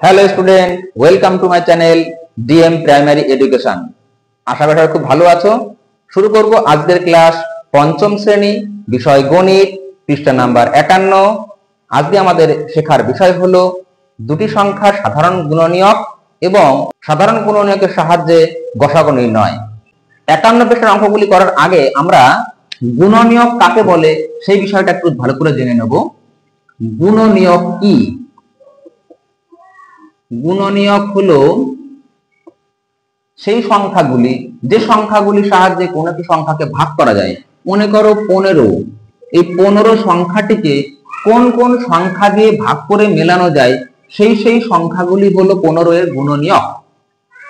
Hello student, welcome to my channel DM primary education. আশা করি খুব ভালো আছো। শুরু করব আজকের ক্লাস পঞ্চম শ্রেণী, বিষয় গণিত, পৃষ্ঠা নাম্বার 51। আজকে আমাদের শেখার বিষয় হলো দুটি সংখ্যার সাধারণ গুণনীয়ক এবং সাধারণ গুণনীয়কের সাহায্যে গসাগু নির্ণয়। 51 পৃষ্ঠার অঙ্কগুলি করার আগে আমরা গুণনীয়ক কাকে বলে সেই বিষয়টা একটু ভালো করে জেনে নেব। গুণনীয়ক কি? গুণনীয়ক হলো সেই সংখ্যাগুলি, যে সংখ্যাগুলির সাহায্যে কোনো একটি সংখ্যাকে ভাগ করা যায়। মনে করো 15, এই 15 সংখ্যাটিকে কোন কোন সংখ্যা দিয়ে ভাগ করে মেলানো যায়, সেই সংখ্যাগুলি হলো 15 এর গুণনীয়ক।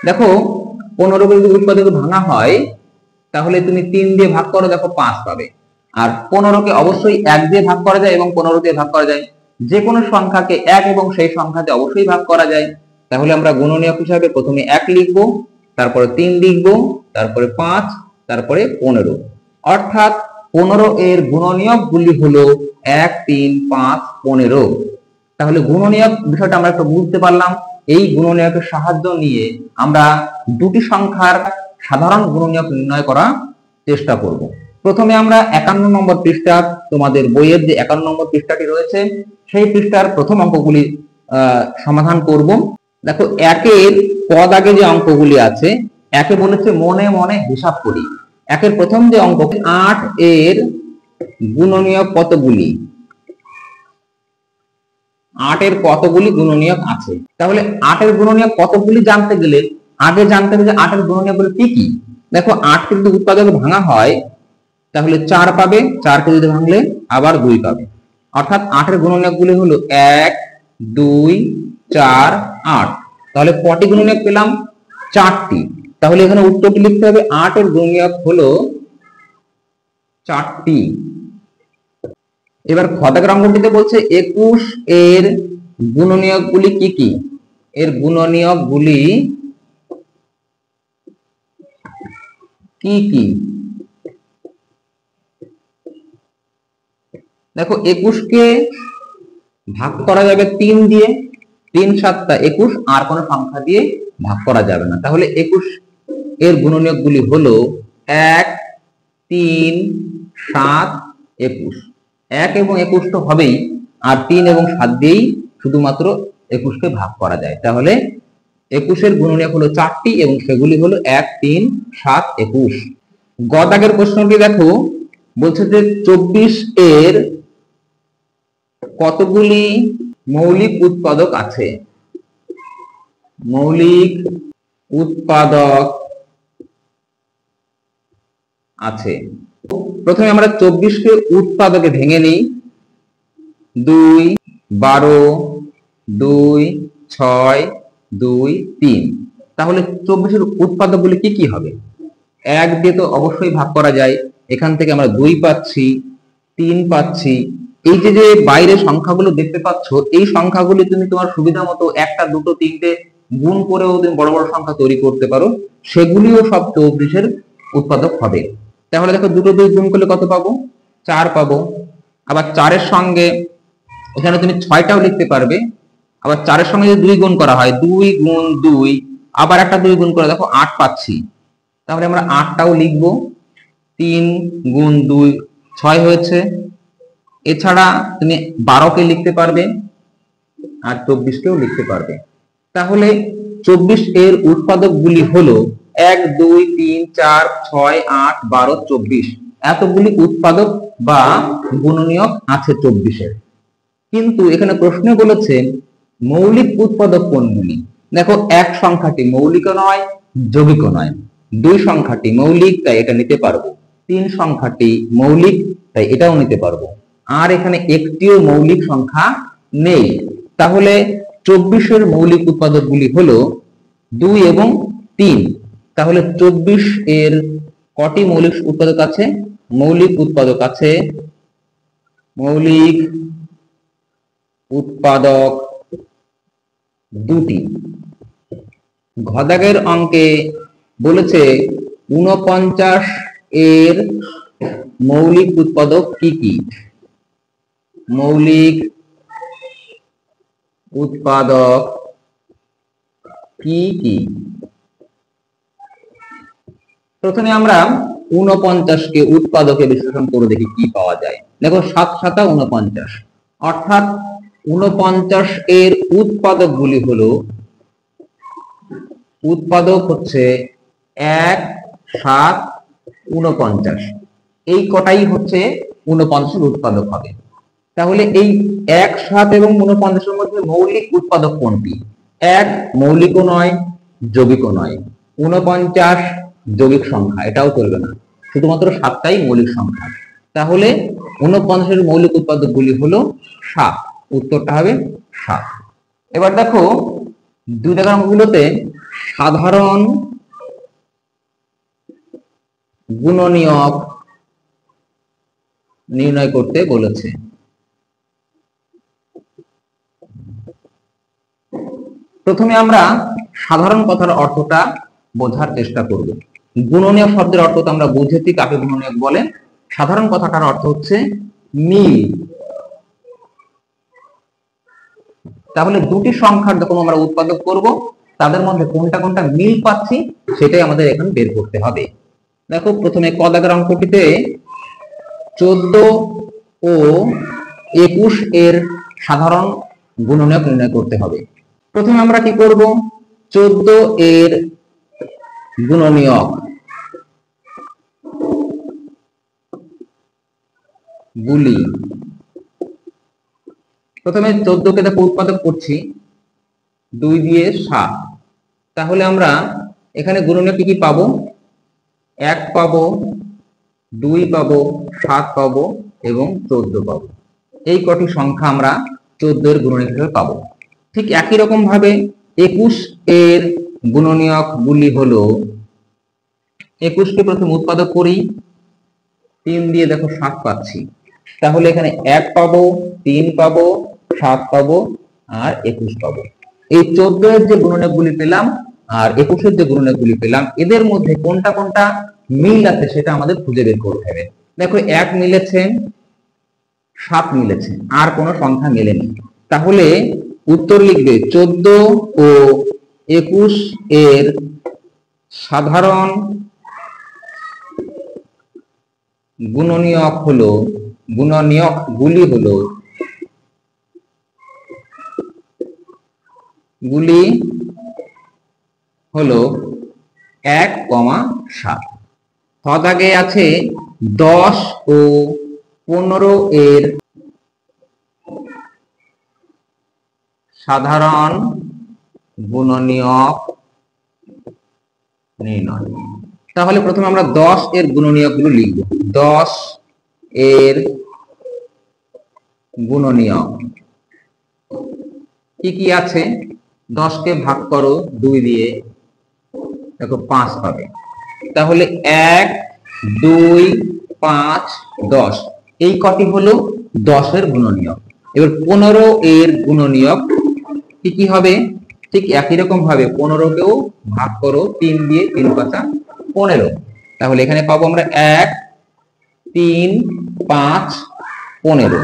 দেখো 15 কে যদি উৎপাদকে ভাঙা হয় তাহলে তুমি 3 দিয়ে ভাগ করো, দেখো 5 পাবে। আর 15 কে অবশ্যই 1 দিয়ে ভাগ করা যায় এবং 15 দিয়ে ভাগ করা যায়। যে কোনো সংখ্যাকে 1 এবং সেই সংখ্যাতে অবশ্যই ভাগ করা যায়। তাহলে আমরা গুণনীয়ক হিসাবে প্রথমে 1 লিখব, তারপরে 3 লিখব, তারপরে 5, তারপরে 15। অর্থাৎ 15 এর গুণনীয়ক গুলি হলো 1, 3, 5, 15। তাহলে গুণনীয়ক বিষয়টা আমরা একটু বুঝতে পারলাম। এই গুণনীয়কের সাহায্য নিয়ে আমরা দুটি সংখ্যার সাধারণ গুণনীয়ক নির্ণয় করার চেষ্টা করব। প্রথমে আমরা 51 নম্বর পৃষ্ঠা, তোমাদের বইয়ের যে 51 নম্বর পৃষ্ঠাটি রয়েছে সেই পৃষ্ঠার প্রথম অঙ্কগুলি সমাধান করব। দেখো একের পদ আগে যে অঙ্কগুলি আছে, একে বলেছে মনে মনে হিসাব করি। একের প্রথম যে অঙ্ক 8 এর গুণনীয়ক কতগুলি? 8 এর কতগুলি গুণনীয়ক আছে? তাহলে 8 এর গুণনীয়ক কতগুলি জানতে গেলে আগে জানতে হবে যে 8 এর গুণনীয়কগুলো কি কি। দেখো 8 কে যদি উৎপাদকে ভাঙা হয় তাহলে 4 পাবে, 4 কে যদি ভাঙলে আবার 2 পাবে। অর্থাৎ 8 এর গুণনীয়কগুলি হলো 1, 2, 4, 8। তাহলে কটি গুণনীয়ক পেলাম? 4টি। তাহলে এখানে উত্তরটি লিখতে হবে 8 এর গুণনীয়ক হলো 4টি। এবার খদাগের অঙ্কটিতে বলছে 21 এর গুণনীয়কগুলি কি কি? এর গুণনীয়কগুলি কি কি? দেখো 21 কে ভাগ করা যাবে 3 দিয়ে, 3 7 21, আর কোন সংখ্যা দিয়ে ভাগ করা যাবে না। তাহলে 21 এর গুণনীয়কগুলি হলো 1, 3, 7, 21। 1 এবং 21 তো হবেই, আর 3 এবং 7 দিয়েই শুধুমাত্র 21 কে ভাগ করা যায়। তাহলে 21 এর গুণনীয়ক হলো 4টি এবং সেগুলি হলো 1, 3, 7, 21। গ দাগের প্রশ্নটি দেখো, বলছে যে 24 এর কতগুলি মৌলিক উৎপাদক আছে? মৌলিক উৎপাদক আছে। প্রথমে আমরা 24 কে উৎপাদকে ভেঙে নিই। 2, 12, 2, 6, 2, 3। তাহলে 24 এর উৎপাদকগুলি কি কি হবে? 1 দিয়ে তো অবশ্যই ভাগ করা যায়, এখান থেকে আমরা 2 পাচ্ছি, 3 পাচ্ছি। এই যে যে বাইরে সংখ্যাগুলো দেখতে পাচ্ছ, এই সংখ্যাগুলি তুমি তোমার সুবিধা মতো 1টা 2টো 3টে গুণ করেও তুমি বড় বড় সংখ্যা তৈরি করতে পারো, সেগুলিও সব 24 এর উৎপাদক হবে। তাহলে দেখো 2 2 গুণ করলে কত পাবো? 4 পাবো। আবার 4 এর সঙ্গে এখানে তুমি 6টাও লিখতে পারবে। আবার 4 এর সঙ্গে যদি 2 গুণ করা হয়, 2 গুণ 2, আবার একটা 2 গুণ করে দেখো 8 পাচ্ছি। তাহলে আমরা 8টাও লিখবো। 3 গুণ 2 6 হয়েছে। এছাড়া তুমি 12 কে লিখতে পারবে আর 24 কেও লিখতে পারবে। তাহলে 24 এর উৎপাদকগুলি হলো 1, 2, 3, 4, 6, 8, 12, 24। এতগুলি উৎপাদক বা গুণনীয়ক আছে 24 এর। কিন্তু এখানে প্রশ্নে বলেছে মৌলিক উৎপাদক কোনগুলি। দেখো 1 সংখ্যাটি মৌলিকও নয়, যৌগিকও নয়। 2 সংখ্যাটি মৌলিক, তাই এটা নিতে পারবো। 3 সংখ্যাটি মৌলিক, তাই এটাও নিতে পারবো। আর এখানে একটিও মৌলিক সংখ্যা নেই। তাহলে 24 এর মৌলিক উৎপাদকগুলি হলো 2 এবং 3। তাহলে 24 এর কটি মৌলিক উৎপাদক আছে? মৌলিক উৎপাদক আছে, মৌলিক উৎপাদক 2টি। ঘদাগের অঙ্কে বলেছে 49 এর মৌলিক উৎপাদক কি কি? মৌলিক উৎপাদক কি কি? প্রথমে আমরা 49 কে উৎপাদকে বিশ্লেষণ করে দেখি কি পাওয়া যায়। দেখো 7 7 49, অর্থাৎ 49 এর উৎপাদকগুলি হলো, উৎপাদক হচ্ছে 1 7 49, এই কটাই হচ্ছে 49 এর উৎপাদক হবে। তাহলে এই 1 7 এবং 49 এর মধ্যে মৌলিক উৎপাদক কোনটি? 1 মৌলিকও নয়, যৌগিকও নয়। 49 যৌগিক সংখ্যা, এটাও চলবে না, শুধুমাত্র 7টাই মৌলিক সংখ্যা। তাহলে 49 এর মৌলিক উৎপাদকগুলি হলো 7, উত্তরটা হবে 7। এবার দেখো 2 দাগের অঙ্কগুলোতে সাধারণ গুণনীয়ক নির্ণয় করতে বলেছে। প্রথমে আমরা সাধারণ কথার অর্থটা বোঝার চেষ্টা করব। গুণনীয়ক শব্দের অর্থ তো আমরা বুঝেছি, কাকে গুণনীয়ক বলে। সাধারণ কথাটার অর্থ হচ্ছে মিল। তাহলে দুটি সংখ্যার যখন আমরা উৎপাদক করব, তাদের মধ্যে কোনটা কোনটা মিল পাচ্ছি সেটাই আমাদের এখন বের করতে হবে। দেখো প্রথমে ক দাগের অঙ্কটিতে 14 ও 21 এর সাধারণ গুণনীয়ক নির্ণয় করতে হবে। প্রথমে আমরা কি করব? 14 এর গুণনীয়ক গুলি, প্রথমে 14 কে দেখো উৎপাদক করছি 2 দিয়ে 7, তাহলে আমরা এখানে গুণনীয়ক কি কি পাবো? 1 পাবো, 2 পাবো, 7 পাবো এবং 14 পাবো। এই কটি সংখ্যা আমরা 14 এর গুণনীয়ক হিসেবে পাবো। ঠিক একই রকম ভাবে 21 এর গুণনীয়ক গুলি হলো, 21 কে প্রথম উৎপাদক করি, 3 দিয়ে দেখো 7 পাচ্ছি, তাহলে এখানে 1 পাবো, 3 পাবো, 7 পাবো আর 21 পাবো। এই 14 এর যে গুণনীয়কগুলি পেলাম আর 21 এর যে গুণনীয়কগুলি পেলাম, এদের মধ্যে কোনটা কোনটা মিল আছে সেটা আমাদের খুঁজে বের করতে হবে। দেখো 1 মিলেছে, 7 মিলেছে, আর কোনো সংখ্যা মেলেনি। তাহলে উত্তর লিখবে 14 ও 21 এর সাধারণ গুণনীয়ক হলো, গুণনীয়ক গুলি হলো, গুলি হলো 1, 7। খ দাগে আছে 10 ও 15 এর সাধারণ গুণনীয়ক নির্ণয়। তাহলে প্রথমে আমরা 10 এর গুণনীয়কগুলো লিখব। 10 এর গুণনীয়ক কি কি আছে? 10 কে ভাগ করো 2 দিয়ে, দেখো 5 পাবে। তাহলে 1 2 5 10, এই কটি হলো 10 এর গুণনীয়ক। এবার 15 এর গুণনীয়ক কি কি হবে? ঠিক একই রকম ভাবে 15 কেও ভাগ করো 3 দিয়ে, 3 5 15। তাহলে এখানে পাবো আমরা 1 3 5 15।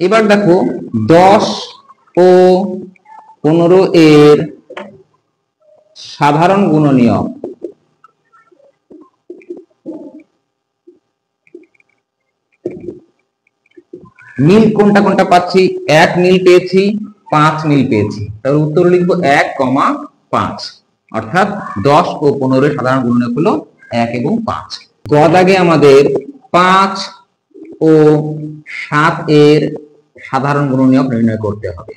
এবার দেখো 10 ও 15 এর সাধারণ গুণনীয়ক মিল কোনটা কোনটা পাচ্ছি? 1 মিল পেয়েছি, 5 মিল পেয়েছি। তাহলে উত্তর লিখবো 1, 5, অর্থাৎ 10 ও 15 এর সাধারণ গুণনীয়ক হলো 1 এবং 5। গ দাগে আমাদের 5 ও 7 এর সাধারণ গুণনীয়ক নির্ণয় করতে হবে।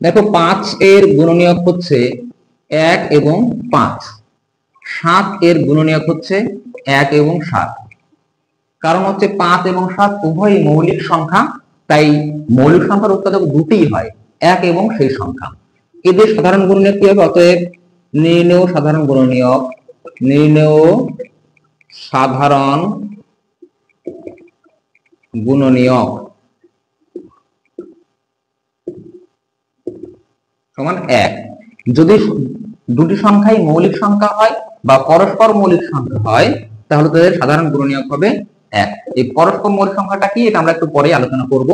দেখো 5 এর গুণনীয়ক হচ্ছে 1 এবং 5, 7 এর গুণনীয়ক হচ্ছে 1 এবং 7। কারণ হচ্ছে 5 এবং 7 উভয়ই মৌলিক সংখ্যা, তাই মৌলিক সংখ্যার উৎপাদক দুটিই হয় 1 এবং সেই সংখ্যা। এদের সাধারণ গুণনীয়ক কি হবে? অতএব নির্ণেয় সাধারণ গুণনীয়ক, নির্ণেয় সাধারণ গুণনীয়ক সমান 1। যদি দুটি সংখ্যাই মৌলিক সংখ্যা হয় বা পরস্পর মৌলিক সংখ্যা হয়, তাহলে তাদের সাধারণ গুণনীয়ক হবে 1। এই পরস্পর মৌলিক সংখ্যাটা কি এটা আমরা একটু পরে আলোচনা করব।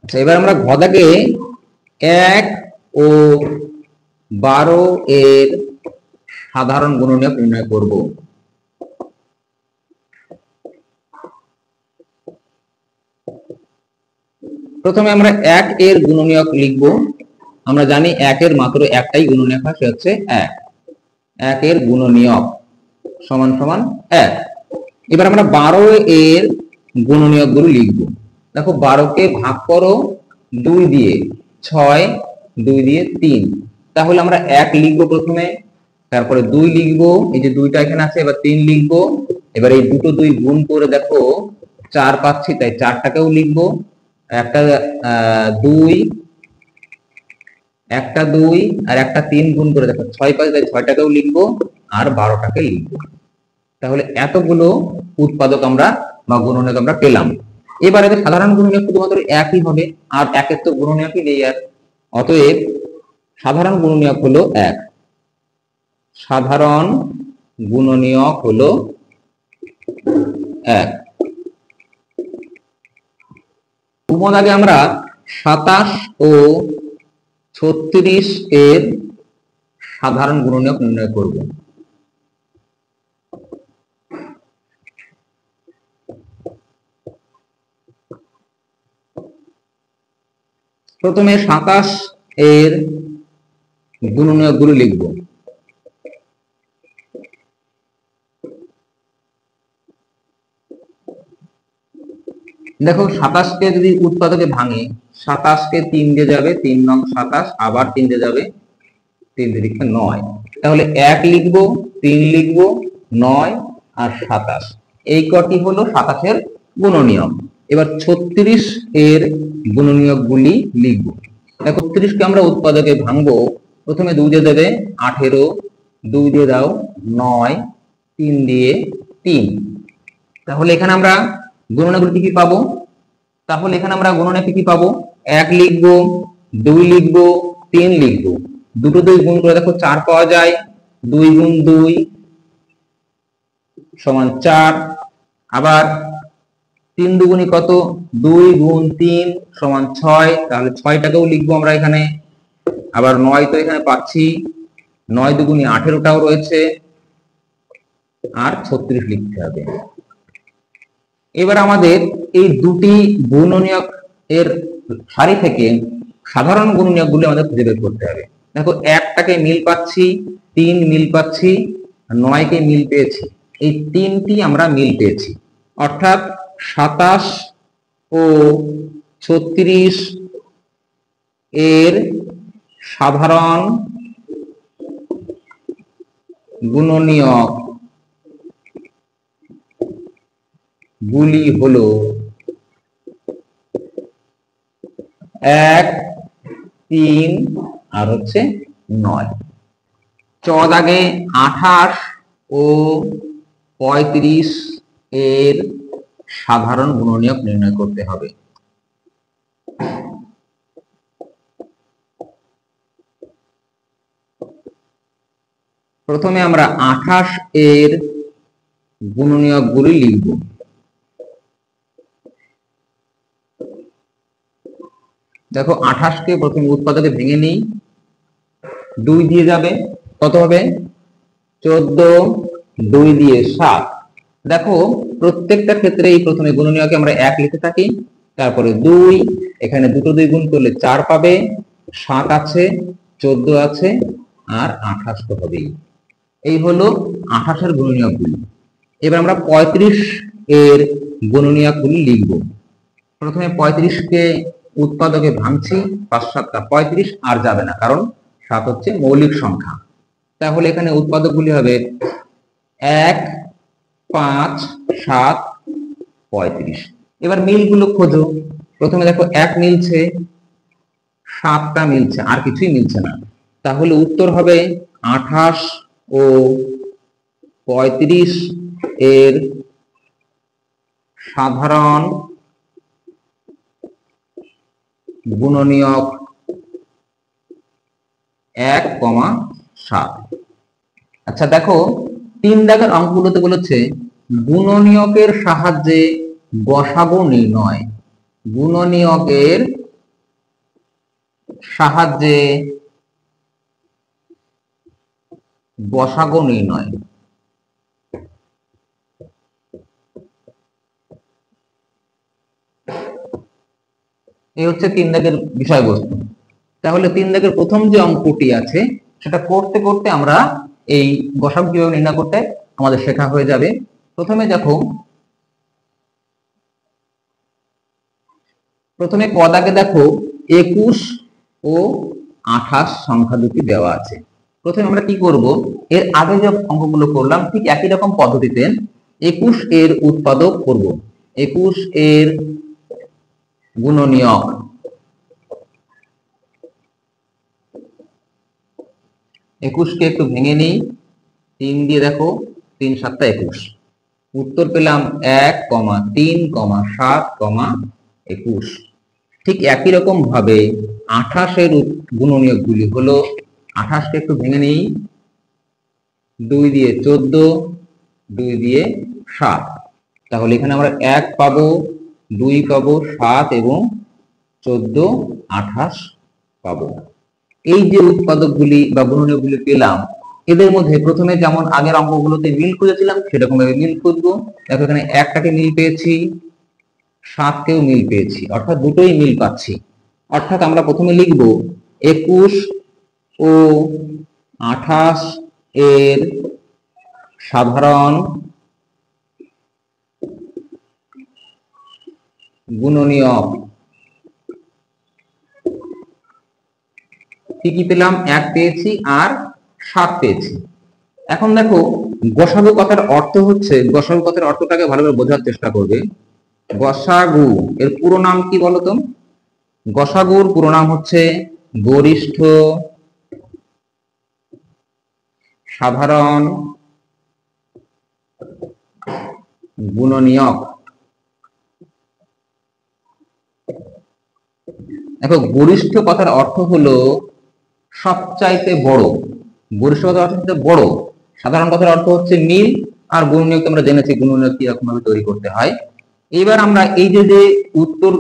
আচ্ছা, এবার আমরা ঘ দাগে 1 ও 12 এর সাধারণ গুণনীয়ক নির্ণয় করব। প্রথমে আমরা 1 এর গুণনীয়ক লিখব। আমরা জানি 1 এর মাত্র একটাই গুণনীয়ক হয়, সেটা হচ্ছে 1। 1 এর গুণনীয়ক সমান সমান 1। এবার আমরা 12 এর গুণনীয়ক গুলো লিখব। দেখো 12 কে ভাগ করো 2 দিয়ে, 6 2 দিয়ে 3। তাহলে আমরা 1 লিখব প্রথমে, তারপরে 2 লিখব, এই যে 2টা এখানে আছে, এবার 3 লিখব। এবার এই দুটো 2 গুণ করে দেখো 4 পাচ্ছি, তাই 4টাকেও লিখব। একটা 2 আর একটা 3 গুণ করে দেখো 6 পাচ্ছি, তাই 6টাকেও লিখব আর 12টাকে লিখব। তাহলে এতগুলো উৎপাদক আমরা বা গুণনীয়ক আমরা পেলাম। এবার এদের সাধারণ গুণনীয়ক শুধুমাত্র একই হবে, আর একের তো গুণনীয়কই নেই আর। অতএব সাধারণ গুণনীয়ক হলো 1। সাধারণ গুণনীয়ক হলো 1। দাগে আমরা 27 ও 36 এর সাধারণ গুণনীয়ক নির্ণয় করব। প্রথমে 27 এর গুণনীয়ক গুলো লিখব। দেখো 27 কে যদি উৎপাদকে ভাঙে, 27 কে 3 দিয়ে যাবে, 3 নং 27, আবার 3 দিয়ে যাবে, 3 3 9। তাহলে 1 লিখবো, 3 লিখবো, 9 আর 27, এই কটি হলো 27 এর গুণনীয়ক। এবার 36 এর গুণনীয়ক গুলি লিখবো। দেখো 36 কে আমরা উৎপাদকে ভাঙবো। প্রথমে 2 দিয়ে দেবে 18, 2 দিয়ে দাও 9, 3 দিয়ে 3। তাহলে এখানে আমরা গুণনীয়ক কি পাবো? তাহলে এখানে আমরা গুণনীয়ক কি পাবো? 1 লিখবো, 2 লিখবো, 3 লিখবো। দুটো 2 গুণ করে দেখো 4 পাওয়া যায়। 2 গুণ 2 সমান 4। আবার 3 দুগুণী কত? 2 গুণ 3 সমান 6। তাহলে 6টাকেও লিখবো আমরা এখানে। আবার 9 তো এখানে পাচ্ছি, 9 দুগুণী 18টাও রয়েছে, আর 36 লিখতে হবে। এবার আমাদের এই দুটি গুণনীয়ক এর সারি থেকে সাধারণ গুণনীয়ক গুলো আমাদের খুঁজে বের করতে হবে। দেখো 1টাকে মিল পাচ্ছি, 3 মিল পাচ্ছি, 9কে মিল পেয়েছি। এই 3টি আমরা মিল পেয়েছি, অর্থাৎ 27 ও 36 এর সাধারণ গুণনীয়ক গুলি হলো 1, 3 আর হচ্ছে 9। দাগে 28 ও 35 এর সাধারণ গুণনীয়ক নির্ণয় করতে হবে। প্রথমে আমরা 28 এর গুণনীয়ক গুলি লিখব। দেখো 28 কে প্রথমে উৎপাদকে ভেঙে নিই। 2 দিয়ে যাবে, কত হবে? 14, 2 দিয়ে 7। দেখো প্রত্যেকটা ক্ষেত্রে এই প্রথমে গুণনীয়কে আমরা 1 লিখে থাকি, তারপরে 2, এখানে দুটো 2 গুণ করলে 4 পাবে, 7 আছে, 14 আছে, আর 28 তো হবেই। এই হলো 28 এর গুণনীয়কগুলি। এবার আমরা 35 এর গুণনীয়কগুলি লিখব। প্রথমে 35 কে উৎপাদকে ভাঙছি, 5 7 35 আর যাবে না, কারণ 7 হচ্ছে মৌলিক সংখ্যা। তাহলে এখানে উৎপাদকগুলি হবে 1, 5, 7, 35। এবার মিলগুলো খোঁজো। প্রথমে দেখো 1 মিলছে, 7টা মিলছে, আর কিছুই মিলছে না। তাহলে উত্তর হবে 28 ও 35 এর সাধারণ গুণনীয়ক 1, 7। আচ্ছা দেখো 3 দাগের অঙ্কগুলোতে বলেছে গুণনীয়কের সাহায্যে গসাগু নির্ণয়। গুণনীয়কের সাহায্যে গসাগু নির্ণয়। এই হচ্ছে 3 দাগের বিষয়বস্তু। তাহলে 3 দাগের প্রথম যে অঙ্কটি আছে সেটা করতে করতে আমরা এই গসাগু কিভাবে নির্ণয় করতে আমাদের শেখা হয়ে যাবে। প্রথমে দেখো, প্রথমে ক দাগে দেখো 21 ও 28 সংখ্যা দুটি দেওয়া আছে। প্রথমে আমরা কি করব, এর আগে যে অঙ্কগুলো করলাম ঠিক একই রকম পদ্ধতিতে 21 এর উৎপাদক করব। 21 এর গুণনীয়ক, 21 কে একটু ভেঙে নিই। 3 দিয়ে দেখো, 3 7 21। উত্তর পেলাম 1, 3, 7, 21। ঠিক একই রকম ভাবে 28 এর গুণনীয়ক গুলি হলো, 28 কে একটু ভেঙে নিই। 2 দিয়ে 14, 2 দিয়ে 7। তাহলে এখানে আমরা 1 পাবো, 2 পাবো, 7 এবং 14, 28 পাবো। এই যে উৎপাদকগুলি বা গুণনীয়কগুলি পেলাম, এদের মধ্যে প্রথমে যেমন আগের অঙ্কগুলোতে মিল খুঁজেছিলাম সেরকম ভাবে মিল খুঁজবো। দেখো এখানে 1টাকে মিল পেয়েছি, 7কেও মিল পেয়েছি, অর্থাৎ দুটোই মিল পাচ্ছি। অর্থাৎ আমরা প্রথমে লিখব 21 ও 28 এর সাধারণ গুণনীয়ক। কি পেলাম? 1 পেয়েছি আর 7 পেয়েছি। এখন দেখো গসাগু কথার অর্থ হচ্ছে, গসাগু কথার অর্থটাকে ভালোভাবে বোঝার চেষ্টা করবে। গসাগু এর পুরো নাম কি বলতো? গসাগুর পুরো নাম হচ্ছে গরিষ্ঠ সাধারণ গুণনীয়ক। দেখো গরিষ্ঠ কথার অর্থ হলো সবচাইতে বড়। গরিষ্ঠ কথার অর্থ হচ্ছে বড়, সাধারণ কথার অর্থ হচ্ছে মিল, আর গুণনীয়ক আমরা জেনেছি গুণনীয়ক কিরকম ভাবে তৈরি করতে হয়। এবার আমরা এই যে উত্তর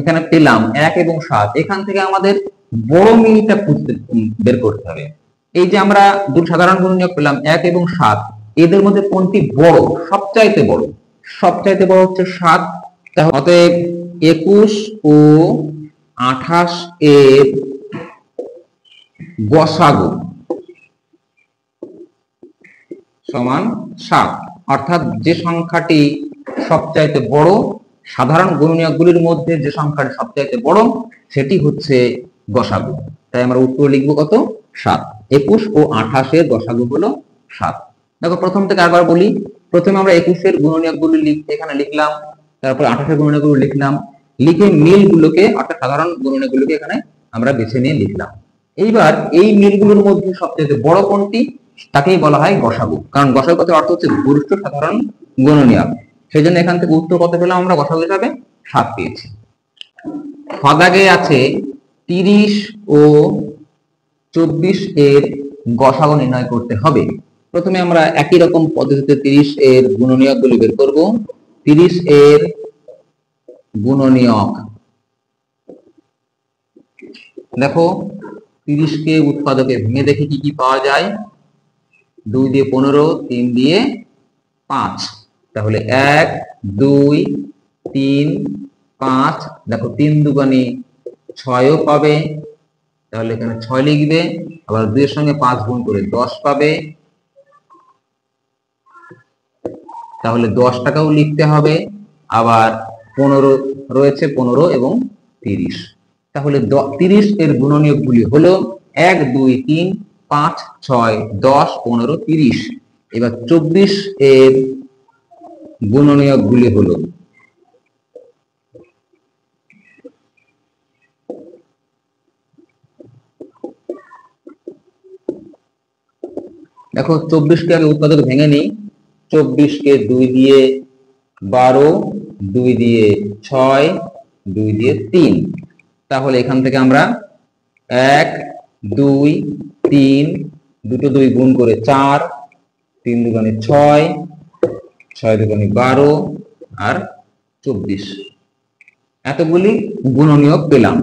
এখানে পেলাম 1 এবং 7, এখান থেকে আমাদের বড় মিলটা খুঁজতে বের করতে হবে। এই যে আমরা দুটো সাধারণ গুণনীয়ক পেলাম 1 এবং 7, এদের মধ্যে কোনটি বড়? সবচাইতে বড়। সবচাইতে বড় হচ্ছে 7। তাহলে অতএব 21 ও 28 এর গসাগু সমান 7। অর্থাৎ যে সংখ্যাটি সবচাইতে বড়, সাধারণ গুণনীয়কগুলির মধ্যে যে সংখ্যাটি সবচাইতে বড়, সেটি হচ্ছে গসাগু। তাই আমরা উত্তর লিখব কত? 7। 21 ও 28 এর গসাগু হলো 7। দেখো প্রথম থেকে আবার বলি। প্রথমে আমরা 21 এর গুণনীয়কগুলি এখানে লিখলাম, তারপর 28 এর গুণনীয়কগুলো লিখলাম, লিখে মিলগুলোকে অর্থাৎ সাধারণ গুণনীয়কগুলোকে এখানে আমরা বেছে নিয়ে লিখলাম। এইবার এই মিলগুলোর মধ্যে সবচেয়ে বড় কোনটি, তাকেই বলা হয় গসাগু। কারণ গসাগু কথার অর্থ হচ্ছে গরিষ্ঠ সাধারণ গুণনীয়ক। সেই জন্য এখান থেকে উত্তর কত পেলাম আমরা? গসাগু হিসাবে 7 পেয়েছি। খ দাগে আছে 30 ও 24 এর গসাগু নির্ণয় করতে হবে। প্রথমে আমরা একই রকম পদ্ধতিতে 30 এর গুণনীয়কগুলি বের করব। 30 এর গুণনীয়ক দেখো, 30 কে উৎপাদকে ভেঙে দেখি কি কি পাওয়া যায়। 2 দিয়ে 15, 3 দিয়ে 5। তাহলে 1, 2, 3, 5। দেখো 3 দুগুণে 6ও পাবে, তাহলে এখানে 6 লিখবে। আবার 2 এর সঙ্গে 5 গুণ করে 10 পাবে, তাহলে 10 টাকাও লিখতে হবে। আবার 15 রয়েছে, 15 এবং 30। তাহলে 30 এর গুণনীয়কগুলি হলো 1, 2, 3, 5, 6, 10, 15, 30। এবার 24 এর গুণনীয়কগুলি হলো দেখো 24 কে আগে উৎপাদক ভেঙে নিই। 24 কে 2 দিয়ে 12, 2 দিয়ে 6, 2 দিয়ে 3। তাহলে এখান থেকে আমরা 1, 2, 3, দুটো 2 গুণ করে 4, 3 দুগুণে 6, 6 দুগুণে 12 আর 24, এতগুলি গুণনীয়ক পেলাম।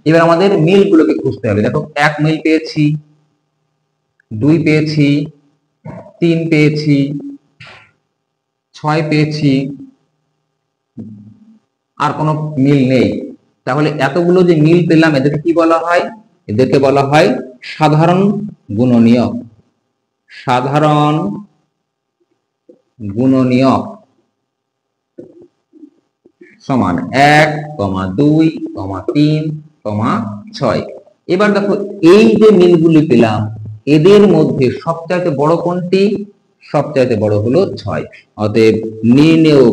এবার আমাদের মিলগুলোকে খুঁজতে হবে। দেখো 1 মিল পেয়েছি, 2 পেয়েছি, 3 পেয়েছি, 6 পেয়েছি, আর কোনো মিল নেই। তাহলে এতগুলো যে মিল পেলাম এদেরকে কি বলা হয়? এদেরকে বলা হয় সাধারণ গুণনীয়ক। সাধারণ গুণনীয়ক সমান 1, 2, 3, 6। এবার দেখো এই যে মিলগুলি পেলাম এদের মধ্যে সবচাইতে বড় কোনটি? সবচাইতে বড় হলো 6। অতএব নির্ণেয়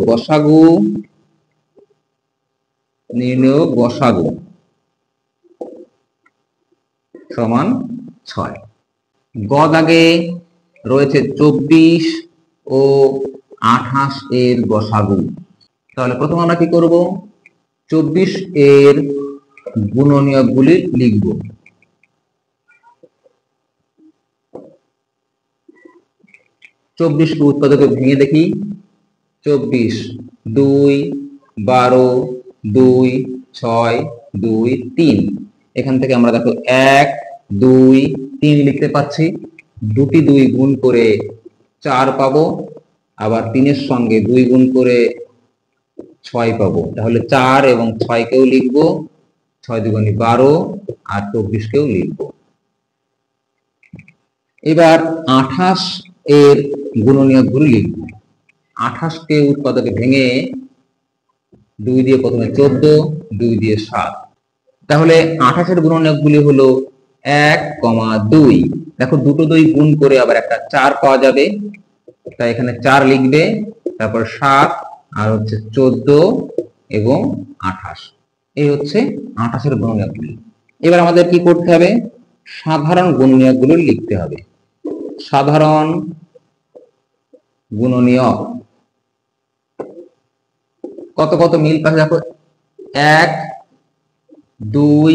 গসাগু সমান 6। গ দাগে রয়েছে 24 ও 28 এর গসাগু। তাহলে প্রথম আমরা কি করব? 24 এর গুণনীয়কগুলি লিখব। 24 কে উৎপাদকে ভেঙে দেখি। 24 2, 12, 2, 6, 2, 3। এখান থেকে আমরা দেখো 1, 2, 3 লিখতে পাচ্ছি। দুটি 2 গুণ করে 4 পাবো, আবার 3 এর সঙ্গে 2 গুণ করে 6 পাবো। তাহলে 4 এবং 6 কেও লিখবো, 6 দুগুণে 12 আর 24 কেও লিখবো। এবার 28 এর গুণনীয়কগুলি লিখবো। 28 কে উৎপাদকে ভেঙে 2 দিয়ে প্রথমে 14, 2 দিয়ে 7। তাহলে 28 এর গুণনীয়কগুলি হলো 1, 2। দেখো দুটো 2 গুণ করে আবার একটা 4 পাওয়া যাবে, তাই এখানে 4 লিখবে, তারপর 7 আর হচ্ছে 14 এবং 28। এই হচ্ছে 28 এর গুণনীয়কগুলি। এবার আমাদের কি করতে হবে? সাধারণ গুণনীয়কগুলো লিখতে হবে। সাধারণ গুণনীয়ক কত কত মিল পাশে দেখো 1, 2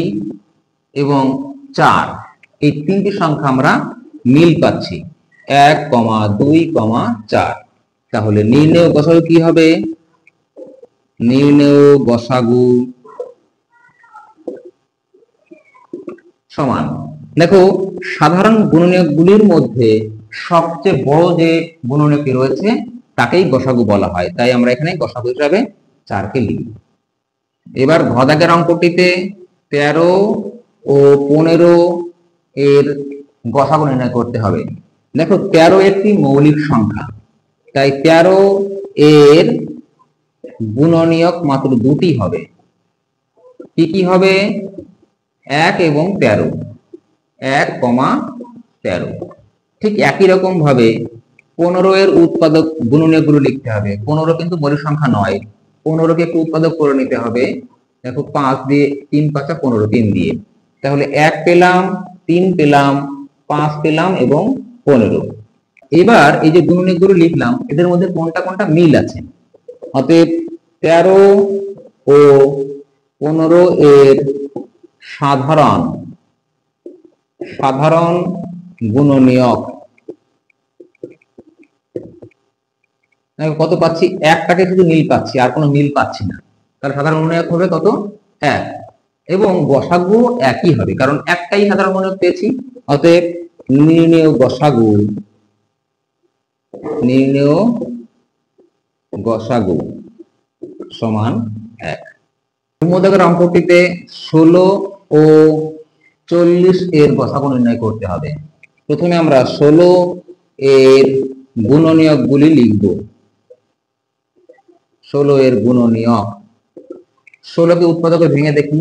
এবং 4, এই তিনটি সংখ্যা আমরা মিল পাচ্ছি। 1, 2, 4। তাহলে নির্ণেয় গসাগু কি হবে? নির্ণেয় গসাগু সমান, দেখো সাধারণ গুণনীয়কগুলির মধ্যে সবচেয়ে বড় যে গুণনীয়কটি রয়েছে তাকেই গসাগু বলা হয়, তাই আমরা এখানে গসাগু হিসাবে 4 কে লিখি। এবার ঘ দাগের অঙ্কটিতে 13 ও 15 এর গসাগু নির্ণয় করতে হবে। দেখো 13 একটি মৌলিক সংখ্যা, তাই 13 এর গুণনীয়ক মাত্র দুটি হবে। কি কি হবে? 1 এবং 13, 1, 13। ঠিক একই রকম ভাবে 15 এর উৎপাদক গুণনীয়কগুলো লিখতে হবে। 15 কিন্তু মৌলিক সংখ্যা নয়, 15 কে একটু উৎপাদক করে নিতে হবে। দেখো 5 দিয়ে 3 5 15, 3 দিয়ে। তাহলে 1 পেলাম, 3 পেলাম, 5 পেলাম এবং 15। এবার এই যে গুণনীয়কগুলো লিখলাম এদের মধ্যে কোনটা কোনটা মিল আছে। অতএব 13 ও 15 এর সাধারণ গুণনীয়ক কত পাচ্ছি? একটাকে শুধু মিল পাচ্ছি, আর কোনো মিল পাচ্ছি না। তাহলে সাধারণ গুণনীয়ক হবে কত? 1। এবং গসাগু একই হবে, কারণ একটাই সাধারণ গুণনীয়ক পেয়েছি। অতএব নির্ণেয় গসাগু সমান 1। মধ্যকের অঙ্কটিতে 16 ও 40 এর গসাগু নির্ণয় করতে হবে। প্রথমে আমরা 16 এর গুণনীয়কগুলি লিখব। 16 এর গুণনীয়ক, 16 কে উৎপাদকে ভেঙে দেখি।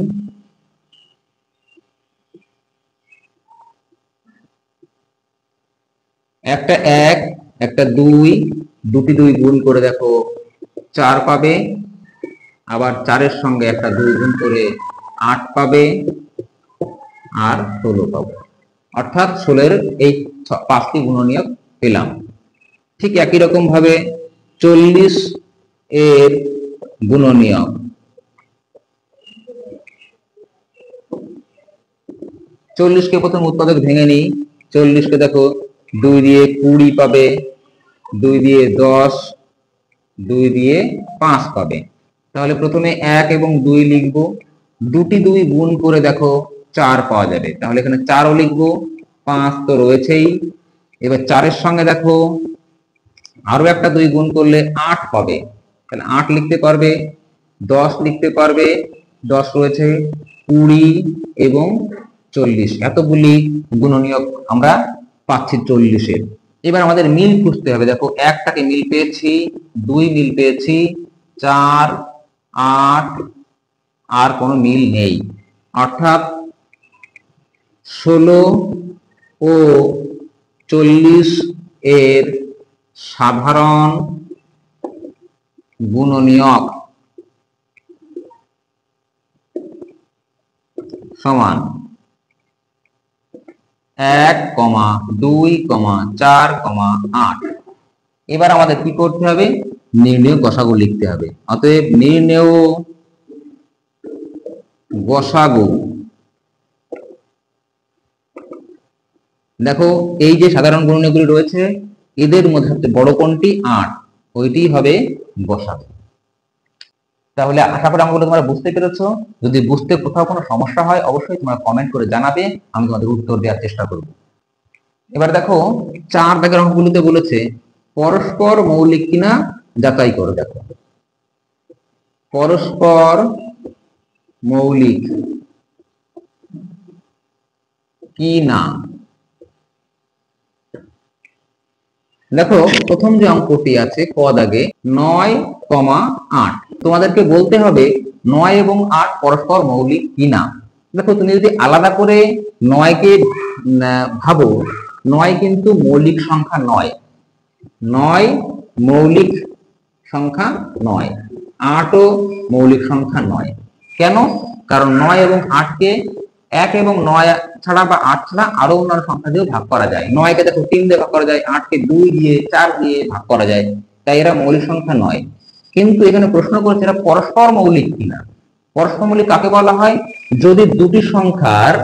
একটা 1, একটা 2, দুটি 2 গুণ করে দেখো 4 পাবে, আবার 4 এর সঙ্গে একটা 2 গুণ করে 8 পাবে, আর 16 পাবো। অর্থাৎ 16 এর এই 5টি গুণনীয়ক পেলাম। ঠিক একই রকম ভাবে 40 এর গুণনীয়ক, 40 কে প্রথম উৎপাদক ভেঙে নিই। 40 কে দেখো 2 দিয়ে 20 পাবে, 2 দিয়ে 10, 2 দিয়ে 5 পাবে। তাহলে প্রথমে 1 এবং 2 লিখবো, দুটি 2 গুণ করে দেখো 4 পাওয়া যাবে, তাহলে এখানে 4ও লিখবো, 5 তো রয়েছেই। এবার 4 এর সঙ্গে দেখো আরো একটা 2 গুণ করলে 8 পাবে, তাহলে 8 লিখতে পারবে, 10 লিখতে পারবে, 10 রয়েছে, 20 এবং 40, এতগুলি গুণনীয়ক আমরা পাচ্ছি 40-এর। এবার আমাদের মিল খুঁজতে হবে, দেখো 1টাকে মিল পেয়েছি, 2 মিল পেয়েছি, 4, 8 আর কোনো মিল নেই, অর্থাৎ 16 ও 40 এর সাধারণ গুণনীয়ক সমান 1, 2, 4, 8। এবার আমাদের কি করতে হবে, নির্ণেয় গসাগু লিখতে হবে। অতএব নির্ণেয় গসাগু, দেখো এই যে সাধারণ গুণনীয়কগুলি রয়েছে এদের মধ্যে সবচেয়ে বড় কোনটি, 8, ওইটি হবে গসাগু। তাহলে আশা করি আমাগুলো তোমরা বুঝতে পেরেছো। যদি বুঝতে কোথাও কোনো সমস্যা হয় অবশ্যই তোমরা কমেন্ট করে জানাবে, আমি তোমাদের উত্তর দেওয়ার চেষ্টা করব। এবার দেখো 4 দাগের অঙ্কগুলোতে বলেছে পরস্পর মৌলিক কিনা যাচাই করো। দেখো পরস্পর মৌলিক কি না, দেখো প্রথম যে অঙ্কটি আছে ক দাগে 9,8, তোমাদেরকে বলতে হবে 9 এবং 8 পরস্পর মৌলিক কিনা। দেখো তুমি যদি আলাদা করে 9কে ভাবো, 9 কিন্তু মৌলিক সংখ্যা নয়, 9 মৌলিক সংখ্যা নয়, 8ও মৌলিক সংখ্যা নয়। কেন? কারণ 9 এবং 8কে 1 এবং 9 ছাড়া বা 8 ছাড়া আরো অন্যান্য সংখ্যা দিয়ে ভাগ করা যায়। 9কে দেখো 3 দিয়ে ভাগ করা যায়, 8কে 2 দিয়ে 4 দিয়ে ভাগ করা যায়, তাই এরা মৌলিক সংখ্যা নয়। কিন্তু এখানে প্রশ্ন করছে এরা পরস্পর মৌলিক কিনা। পরস্পর মৌলিক কাকে বলা হয়? যদি দুটি সংখ্যার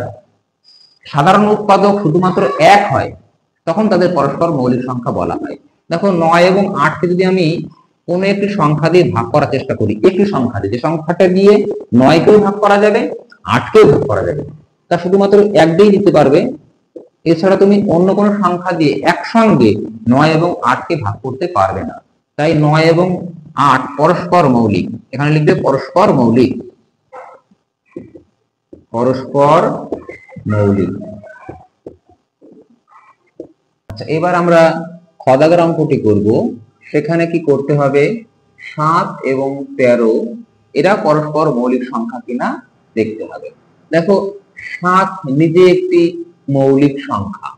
সাধারণ উৎপাদক শুধুমাত্র 1 হয় তখন তাদের পরস্পর মৌলিক সংখ্যা বলা হয়। দেখো 9 এবং 8কে যদি আমি কোন একটি সংখ্যা দিয়ে ভাগ করার চেষ্টা করি, একটি সংখ্যা দিয়ে, যে সংখ্যাটা দিয়ে 9কেও ভাগ করা যাবে 8কেও ভাগ করা যাবে, তা শুধুমাত্র 1 দিয়েই দিতে পারবে। এছাড়া তুমি অন্য কোনো সংখ্যা দিয়ে একসঙ্গে 9 এবং 8কে ভাগ করতে পারবে না। তাই 9 এবং 8 পরস্পর মৌলিক, এখানে লিখবে পরস্পর মৌলিক, পরস্পর মৌলিক। আচ্ছা, এবার আমরা খ দাগের অঙ্কটি করব। সেখানে কি করতে হবে, 7 এবং 13 এরা পরস্পর মৌলিক সংখ্যা কিনা দেখতে হবে। দেখো 7 নিজে একটি মৌলিক সংখ্যা,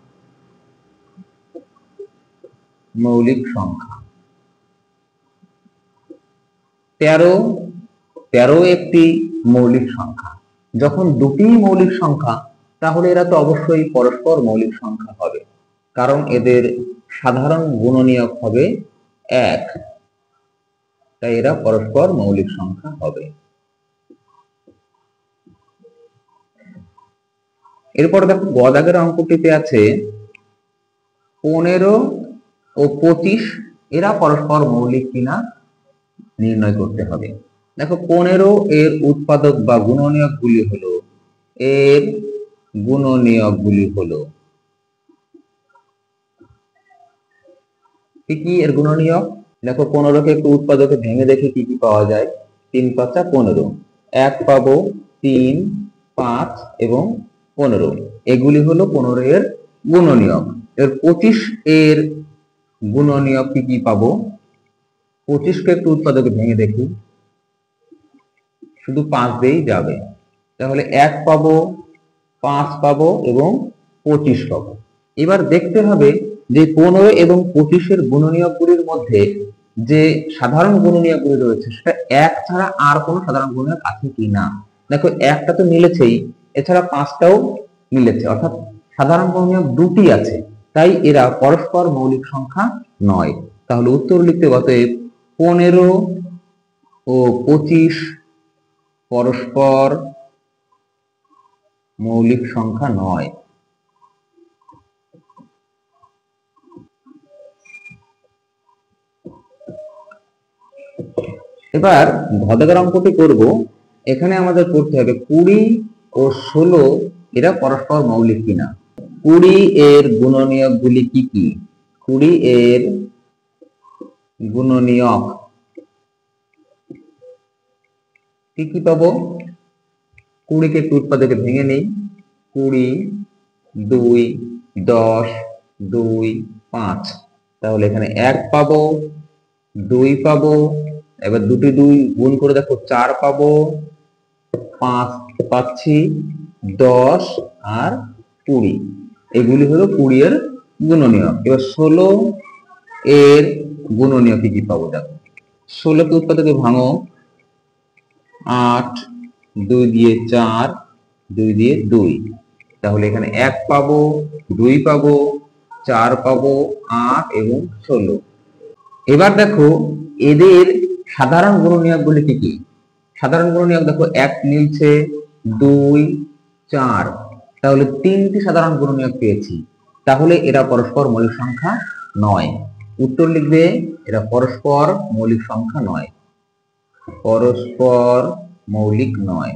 মৌলিক সংখ্যা। 13 একটি মৌলিক সংখ্যা। যখন দুটি মৌলিক সংখ্যা তাহলে এরা তো অবশ্যই পরস্পর মৌলিক সংখ্যা হবে, কারণ এদের সাধারণ গুণনীয়ক হবে 1, তাই এরা পরস্পর মৌলিক সংখ্যা হবে। এরপর দেখো গ দাগের অঙ্কটিতে আছে 15 ও 25 এরা পরস্পর মৌলিক কিনা নির্ণয় করতে হবে। দেখো 15 এর উৎপাদক বা গুণনীয়ক গুলি হলো, এর গুণনীয়ক গুলি হলো কি কি এর গুণনীয়ক? দেখো 15কে একটু উৎপাদকে ভেঙে দেখে কি কি পাওয়া যায়। 3 × 5 = 15, 1 পাবো, 3, 5 এবং 15, এগুলি হলো 15 এর গুণনীয়ক। এর 25 এর গুণনীয়ক কি কি পাবো? 25কে একটু উৎপাদকে ভেঙে দেখি, শুধু 5 দিয়েই যাবে, তাহলে 1 পাবো, 5 পাবো এবং 25 পাবো। এবার দেখতে হবে যে 15 এবং 25 এর গুণনীয়কগুলির মধ্যে যে সাধারণ গুণনীয়কগুলি রয়েছে সেটা 1 ছাড়া আর কোনো সাধারণ গুণনীয়ক আছে কিনা। দেখো 1টা তো মিলেছেই, এছাড়া 5টাও মিলেছে, অর্থাৎ সাধারণ গুণনীয়ক 2টি আছে, তাই এরা পরস্পর মৌলিক সংখ্যা নয়। তাহলে উত্তর লিখতে হবে 15 ও 25 পরস্পর মৌলিক সংখ্যা নয়। এবার ঘদাকার অঙ্কটি করব। এখানে আমাদের করতে হবে 20 ও 16 এরা পরস্পর মৌলিক কিনা। 20 এর গুণনীয়ক গুলি কি কি? 20 এর গুণনীয়ক কি কি পাবো? 20 কে একটু উৎপাদকে ভেঙে নেই। 20, 2, 10, 2, 5। তাহলে এখানে 1 পাবো, 2 পাবো, এবার দুটি 2 গুণ করে দেখো 4 পাবো, 5 পাচ্ছি, 10 আর 20। এগুলি হলো 20 এর গুণনীয়ক। এবার 16 এর গুণনীয়ক কি কি পাবো দেখো। 16 কে উৎপাদকে ভাঙো। 8, 2 দিয়ে 4, 2 দিয়ে 2। তাহলে এখানে 1 পাবো, 2 পাবো, 4 পাবো, 8 এবং 16। এবার দেখো এদের সাধারণ গুণনীয়ক গুলি কি কি। সাধারণ গুণনীয়ক দেখো 1 মিলছে, 2, 4। তাহলে 3টি সাধারণ গুণনীয়ক পেয়েছি। তাহলে এরা পরস্পর মৌলিক সংখ্যা নয়। উত্তর লিখবে এরা পরস্পর মৌলিক সংখ্যা নয়, পরস্পর মৌলিক নয়।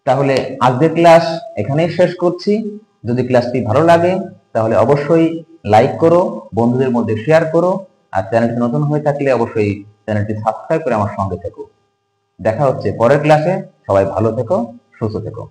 তাহলে আজকের ক্লাস এখানেই শেষ করছি। যদি ক্লাসটি ভালো লাগে তাহলে অবশ্যই লাইক করো, বন্ধুদের মধ্যে শেয়ার করো, আর চ্যানেলটি নতুন হয়ে থাকলে অবশ্যই চ্যানেলটি সাবস্ক্রাইব করে আমার সঙ্গে থেকো। দেখা হচ্ছে পরের ক্লাসে। সবাই ভালো থেকো, সুস্থ থেকো।